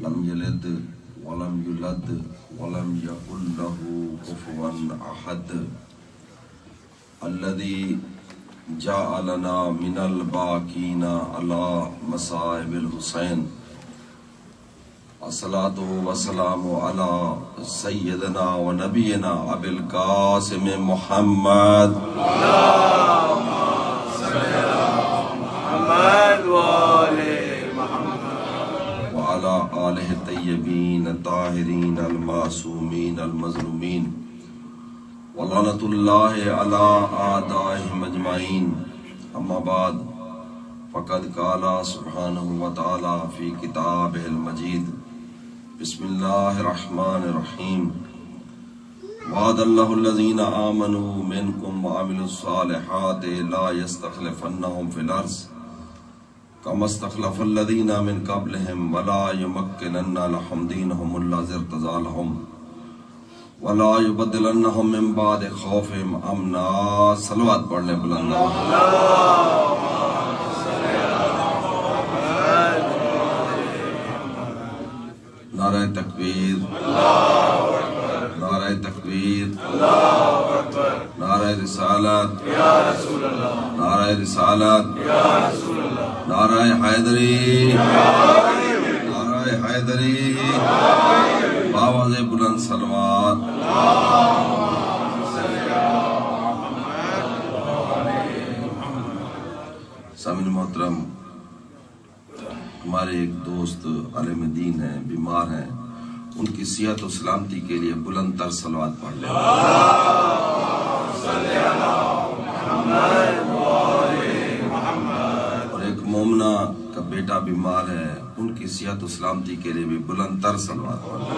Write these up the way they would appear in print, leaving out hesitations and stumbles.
لم يلد ولم يولد ولم يكن له كفوا أحد الذي جعلنا من الباقين على مصائب الحسين الصلاة والسلام على سيدنا ونبينا أبي القاسم محمد اللهم صل على محمد وآل محمد وعلى آله الطيبين الطاهرين المعصومين المظلومين ولعنة الله على أعدائهم أجمعين أما بعد فقد قال سبحانه وتعالى في كتابه المجيد بسم الله الرحمن الرحيم وعد الله الذين آمنوا منكم وعملوا الصالحات لا يستخلفنهم في الأرض كما استخلف الذين من قبلهم ولا يمكنن لهم دينهم الذي ارتضى لهم ولا يبدلنهم من بعد خوفهم امنا. صلوات پڑھنے بلند نعرہ تکبیر، نعرہ تکبیر، نعرہ رسالت، نعرہ رسالت، نعرہ حیدری، نعرہ حیدری، باواز بلند صلوات. سامعین محترم، ہمارے ایک دوست عالم دین ہیں، بیمار ہیں، ان کی صحت و سلامتی کے لیے بلند تر صلوات پڑھ لیں. اور ایک مومنہ کا بیٹا بیمار ہے، ان کی صحت و سلامتی کے لیے بھی بلند تر صلوات پڑھ لیں.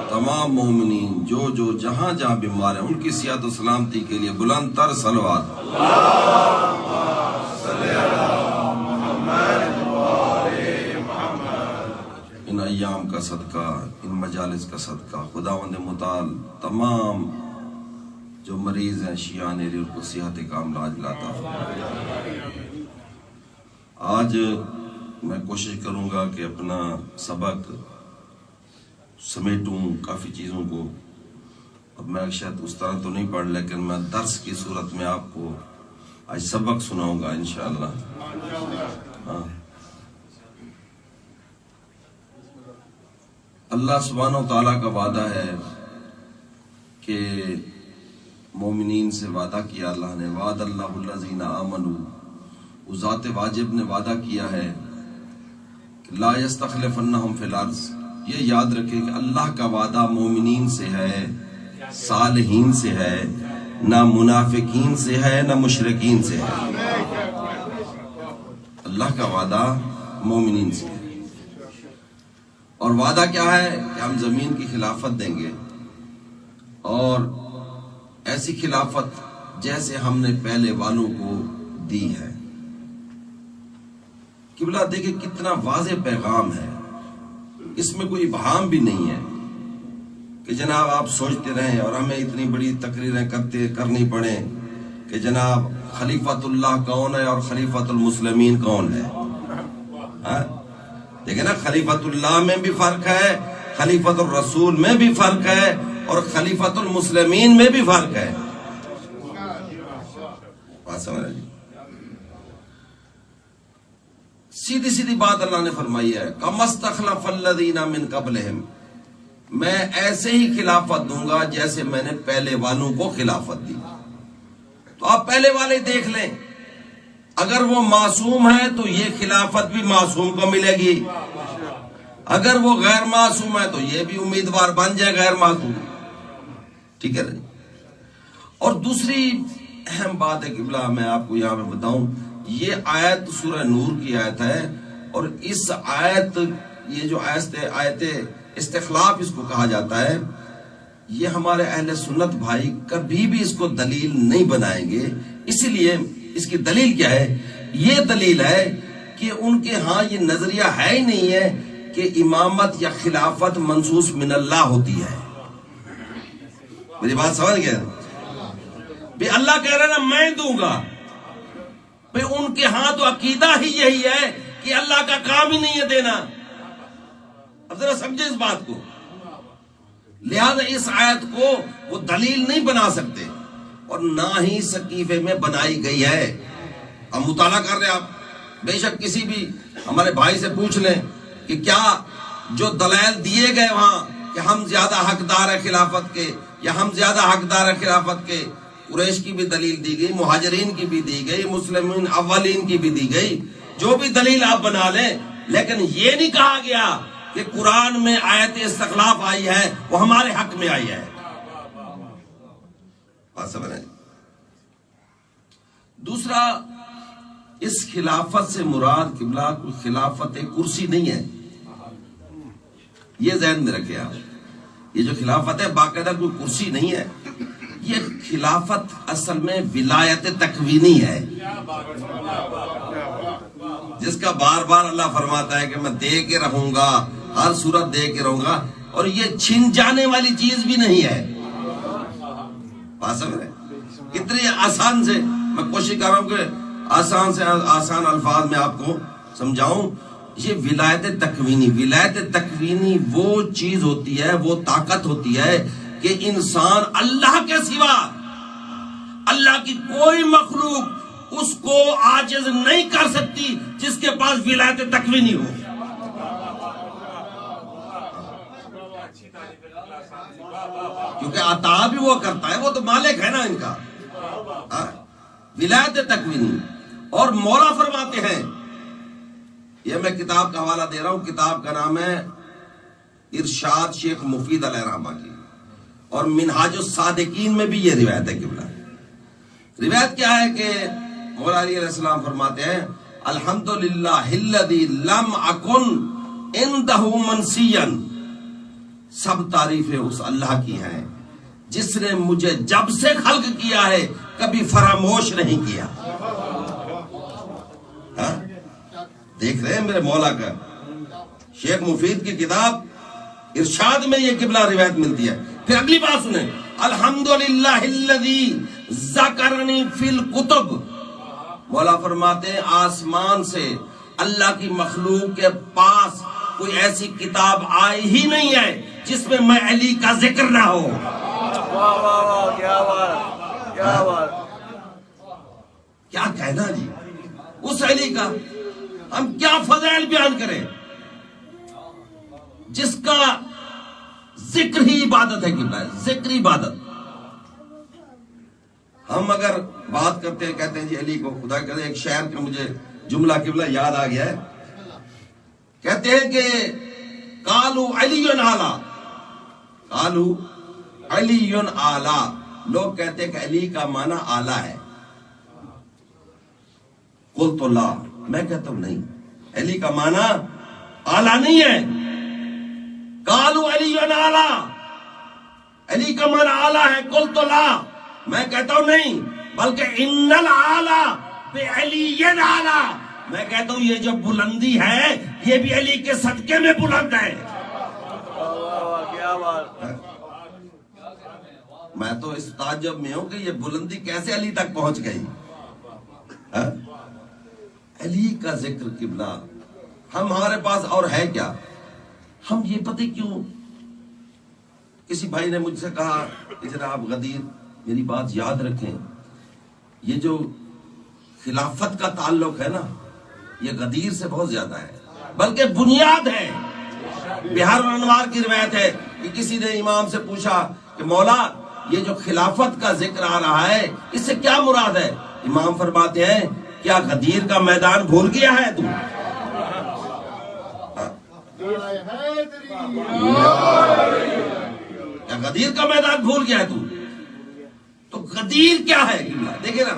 تمام مومنین جو جہاں جہاں بیمار ہیں ان کی صحت و سلامتی کے لیے بلند تر صلوات. ان ایام کا صدقہ، ان مجالس کا صدقہ خداوند متعال تمام جو مریض ہیں شیعان ان کو صحت کاملہ عاجلہ عطا فرمائے. آج میں کوشش کروں گا کہ اپنا سبق سمیٹوں کافی چیزوں کو. اب میں شاید اس طرح تو نہیں پڑھ، لیکن میں درس کی صورت میں آپ کو آج سبق سناؤں گا انشاءاللہ. اللہ سبحانہ و تعالیٰ کا وعدہ ہے کہ مومنین سے وعدہ کیا اللہ نے، وعد اللہ الذین آمنوا، اس ذات واجب نے وعدہ کیا ہے کہ لا یستخلفنہم فی الارض. یہ یاد رکھیں کہ اللہ کا وعدہ مومنین سے ہے، صالحین سے ہے، نہ منافقین سے ہے، نہ مشرکین سے ہے. اللہ کا وعدہ مومنین سے ہے. اور وعدہ کیا ہے کہ ہم زمین کی خلافت دیں گے، اور ایسی خلافت جیسے ہم نے پہلے والوں کو دی ہے. قبلہ دیکھیں کتنا واضح پیغام ہے، اس میں کوئی ابہام بھی نہیں ہے کہ جناب آپ سوچتے رہیں اور ہمیں اتنی بڑی تقریریں کرنی پڑیں کہ جناب خلیفۃ اللہ کون ہے اور خلیفۃ المسلمین کون ہے. دیکھیں نا، خلیفۃ اللہ میں بھی فرق ہے، خلیفۃ الرسول میں بھی فرق ہے، اور خلیفۃ المسلمین میں بھی فرق ہے. بات سمجھ رہے جی؟ سیدھی سیدھی بات اللہ نے فرمائی ہے، کَمَا اسْتَخْلَفَ الَّذِينَ مِن قَبْلِهِمْ، میں ایسے ہی خلافت دوں گا جیسے میں نے پہلے والوں کو خلافت دی. تو آپ پہلے والے دیکھ لیں، اگر وہ معصوم ہے تو یہ خلافت بھی معصوم کو ملے گی، اگر وہ غیر معصوم ہے تو یہ بھی امیدوار بن جائے غیر معصوم. ٹھیک ہے. اور دوسری اہم بات ہے قبلہ میں آپ کو یہاں پہ بتاؤں، یہ آیت سورہ نور کی آیت ہے، اور اس آیت، یہ جو آیت استخلاف اس کو کہا جاتا ہے، یہ ہمارے اہل سنت بھائی کبھی بھی اس کو دلیل نہیں بنائیں گے. اسی لیے اس کی دلیل کیا ہے؟ یہ دلیل ہے کہ ان کے ہاں یہ نظریہ ہے ہی نہیں ہے کہ امامت یا خلافت منصوص من اللہ ہوتی ہے. میری بات سمجھ گئے؟ بھی اللہ کہہ رہا نا میں دوں گا، ان کے ہاں تو عقیدہ ہی یہی ہے کہ اللہ کا کام ہی نہیں ہے دینا. اب ذرا سمجھے اس بات کو. لہذا اس آیت کو وہ دلیل نہیں بنا سکتے اور نہ ہی سقیفے میں بنائی گئی ہے. اب مطالعہ کر رہے آپ بے شک کسی بھی ہمارے بھائی سے پوچھ لیں کہ کیا جو دلائل دیے گئے وہاں کہ ہم زیادہ حقدار ہیں خلافت کے یا ہم زیادہ حقدار ہیں خلافت کے. قریش کی بھی دلیل دی گئی, مہاجرین کی بھی دی گئی, مسلمین اولین کی بھی دی گئی, جو بھی دلیل آپ بنا لیں, لیکن یہ نہیں کہا گیا کہ قرآن میں آیت استخلاف آئی ہے وہ ہمارے حق میں آئی ہے. بات سمجھ رہے ہیں؟ دوسرا, اس خلافت سے مراد قبلہ کوئی خلافت کرسی نہیں ہے, یہ ذہن میں رکھے آپ. یہ جو خلافت ہے باقاعدہ کوئی کرسی نہیں ہے. یہ خلافت اصل میں ولایت تکوینی ہے, جس کا بار بار اللہ فرماتا ہے کہ میں دے کے رہوں گا, ہر صورت دے کے رہوں گا, اور یہ چھن جانے والی چیز بھی نہیں ہے. بات سمجھ رہے ہیں؟ کتنی آسان سے میں کوشش کر رہا ہوں کہ آسان سے آسان الفاظ میں آپ کو سمجھاؤں. یہ ولایت تکوینی, ولایت تکوینی وہ چیز ہوتی ہے, وہ طاقت ہوتی ہے کہ انسان اللہ کے سوا, اللہ کی کوئی مخلوق اس کو عاجز نہیں کر سکتی جس کے پاس ولایت تکوینی ہو. کیونکہ عطا بھی وہ کرتا ہے, وہ تو مالک ہے نا ان کا. ولایت تکوینی. اور مولا فرماتے ہیں, یہ میں کتاب کا حوالہ دے رہا ہوں, کتاب کا نام ہے ارشاد شیخ مفید علیہ الرحمہ کی, اور منہاج الصادقین میں بھی یہ روایت ہے قبلہ. روایت کیا ہے کہ مولا علی علیہ السلام فرماتے ہیں, الحمدللہ الذی لم اکن عندہ منسیا, سب تعریفیں اس اللہ کی ہیں جس نے مجھے جب سے خلق کیا ہے کبھی فراموش نہیں کیا. دیکھ رہے ہیں میرے مولا کا, شیخ مفید کی کتاب ارشاد میں یہ قبلہ روایت ملتی ہے. پھر اگلی بات سنیں, الحمدللہ الذی ذکرنی فی الکتب. مولا فرماتے ہیں آسمان سے اللہ کی مخلوق کے پاس کوئی ایسی کتاب آئی ہی نہیں ہے جس میں میں علی کا ذکر نہ ہو. واہ واہ واہ, کیا بات, کیا بات. کیا کہنا جی اس علی کا, ہم کیا فضائل بیان کریں جس کا ذکر ہی عبادت ہے. قبلہ ذکر عبادت. ہم اگر بات کرتے ہیں کہتے ہیں جی علی کو خدا کہتے ہیں, ایک شعر کا مجھے جملہ قبلہ یاد آ گیا ہے, کہتے ہیں کہ قالوا علی اعلی, قالوا علی اعلی, لوگ کہتے ہیں کہ علی کا معنی اعلی ہے. قلت لا, میں کہتا ہوں نہیں, علی کا معنی اعلی نہیں ہے. قالوا علی اعلی, علی کا معنی اعلی ہے. قلت لا, میں کہتا ہوں نہیں, بلکہ ان الاعلی بعلی اعلی, میں کہتا ہوں یہ جو بلندی ہے یہ بھی علی کے صدقے میں بلند ہے. کیا بات. میں تو اس تعجب میں ہوں کہ یہ بلندی کیسے علی تک پہنچ گئی. علی کا ذکر قبلہ ہمارے پاس اور ہے کیا. ہم یہ پتہ کیوں, کسی بھائی نے مجھ سے کہا کہ جناب غدیر میری بات یاد رکھیں, یہ جو خلافت کا تعلق ہے نا یہ غدیر سے بہت زیادہ ہے, بلکہ بنیاد ہے. بہار الانوار کی روایت ہے کہ کسی نے امام سے پوچھا کہ مولا یہ جو خلافت کا ذکر آ رہا ہے اس سے کیا مراد ہے. امام فرماتے ہیں کیا غدیر کا میدان بھول گیا ہے تو. کیا غدیر کا میدان بھول گیا ہے تو غدیر کیا ہے. دیکھیں نا,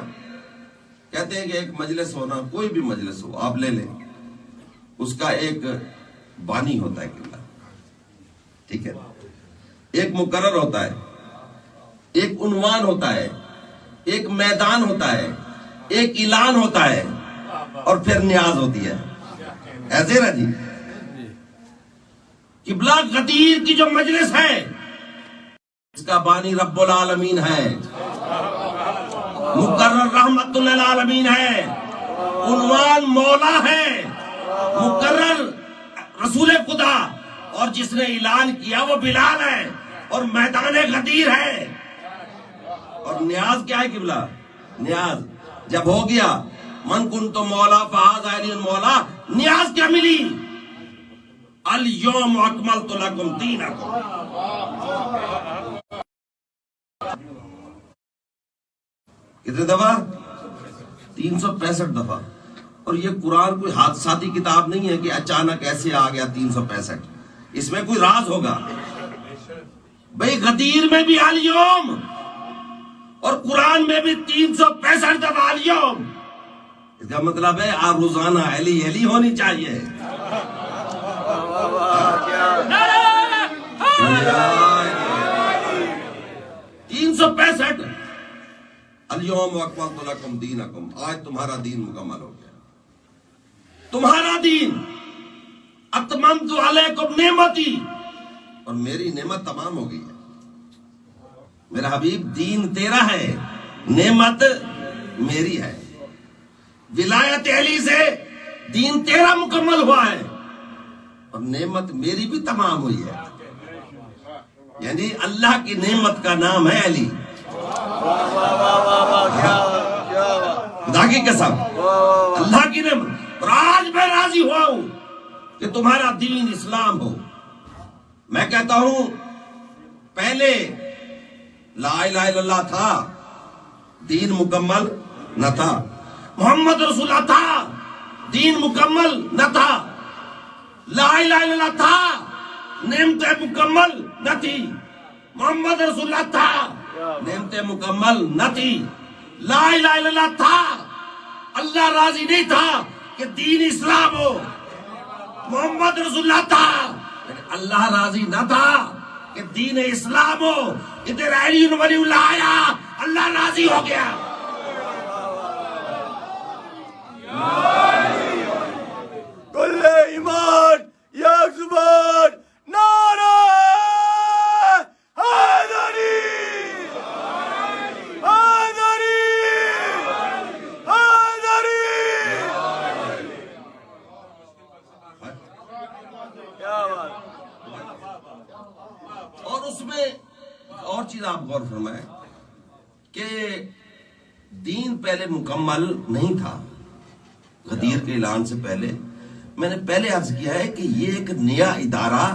کہتے ہیں کہ ایک مجلس ہونا, کوئی بھی مجلس ہو آپ لے لیں, اس کا ایک بانی ہوتا ہے قبلہ, ٹھیک ہے, ایک مقرر ہوتا ہے, ایک عنوان ہوتا ہے, ایک میدان ہوتا ہے, ایک اعلان ہوتا ہے, اور پھر نیاز ہوتی ہے. ایسے نا جی. قبلہ غدیر کی جو مجلس ہے اس کا بانی رب العالمین ہے, مقرر رحمت للعالمین ہے, عنوان مولا ہے مقرر رسول خدا، اور جس نے اعلان کیا وہ بلال ہے، اور میدان غدیر ہے۔ اور نیاز کیا ہے قبلہ؟ نیاز جب ہو گیا من کنت مولا فہذا علی مولا، نیاز کیا ملی؟ الیوم اکملت لکم دینکم۔ کتنے دفعہ؟ 365 دفعہ۔ اور یہ قرآن کوئی حادثاتی کتاب نہیں ہے کہ اچانک ایسے آ گیا 365، اس میں کوئی راز ہوگا بھئی۔ غدیر میں بھی الیوم، اور قرآن میں بھی 365 دفعہ الیوم۔ اس کا مطلب ہے آپ روزانہ علی علی ہونی چاہیے۔ 365 الیوم اکملت لکم دینکم، آج تمہارا دین مکمل ہو گیا۔ تمہارا دین اتممت علیکم نعمتی، اور میری نعمت تمام ہو گئی ہے۔ میرا حبیب دین تیرا ہے، نعمت میری ہے۔ ولایت علی سے دین تیرا مکمل ہوا ہے، اور نعمت میری بھی تمام ہوئی ہے۔ یعنی اللہ کی نعمت کا نام ہے علی۔ خدا کی قسم، اللہ کی نعمت۔ اور آج میں راضی ہوا ہوں کہ تمہارا دین اسلام ہو۔ میں کہتا ہوں پہلے لا الہ الا اللہ تھا، دین مکمل نہ تھا۔ محمد رسول اللہ تھا، دین مکمل نہ تھا۔ لا الہ الا اللہ تھا، نعمتیں مکمل نہ تھی۔ محمد رسول اللہ تھا، نعمتیں مکمل نہ تھی۔ لا الہ الا اللہ تھا، اللہ راضی نہیں تھا کہ دین اسلام ہو۔ محمد رسول اللہ تھا، اللہ راضی نہ تھا کہ دین اسلام ہو۔ ادھر علی ولی اللہ آیا، اللہ راضی ہو گیا۔ کل ایمان یک زبان نعرہ حیدری، حیدری، حیدری۔ کیا بات۔ اور اس میں اور چیز آپ غور فرمائیں کہ دین پہلے مکمل نہیں تھا۔ غدیر کے اعلان سے پہلے میں نے پہلے عرض کیا ہے کہ یہ ایک نیا ادارہ،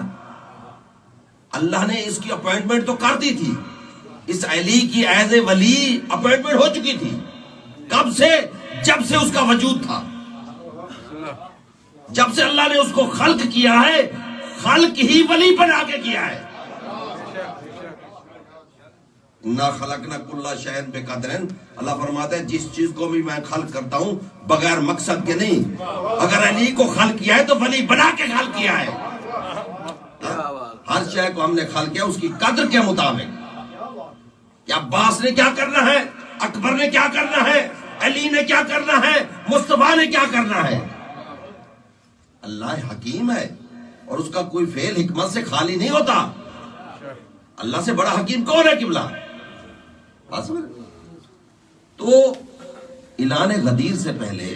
اللہ نے اس کی اپوائنٹمنٹ تو کر دی تھی۔ اس علی کی ایز اے ولی اپوائنٹمنٹ ہو چکی تھی۔ کب سے؟ جب سے اس کا وجود تھا، جب سے اللہ نے اس کو خلق کیا ہے، خلق ہی ولی بنا کے کیا ہے۔ انا خلقنا کل شیء بقدر، اللہ فرماتا ہے جس چیز کو بھی میں خلق کرتا ہوں بغیر مقصد کے نہیں۔ اگر علی کو خلق کیا ہے تو ولی بنا کے خلق کیا ہے۔ ہر شے کو ہم نے خلق کیا اس کی قدر کے مطابق۔ کیا عباس نے کیا کرنا ہے، اکبر نے کیا کرنا ہے، علی نے کیا کرنا ہے، مصطفیٰ نے کیا کرنا ہے۔ اللہ حکیم ہے، اور اس کا کوئی فعل حکمت سے خالی نہیں ہوتا۔ اللہ سے بڑا حکیم کون ہے قبلہ؟ تو اعلان غدیر سے پہلے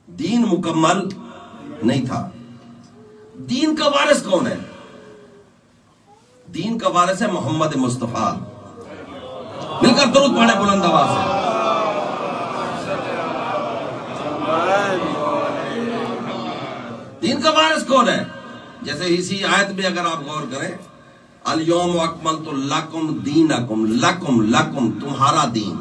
دین مکمل نہیں تھا۔ دین کا وارث کون ہے؟ دین کا وارث ہے محمد مصطفیٰ۔ مل کر درود پڑھیں بلند آواز سے۔ دین کا وارث کون ہے؟ جیسے اسی آیت میں اگر آپ غور کریں، الیوم اکملت لکم دینکم، لکم لکم تمہارا دین۔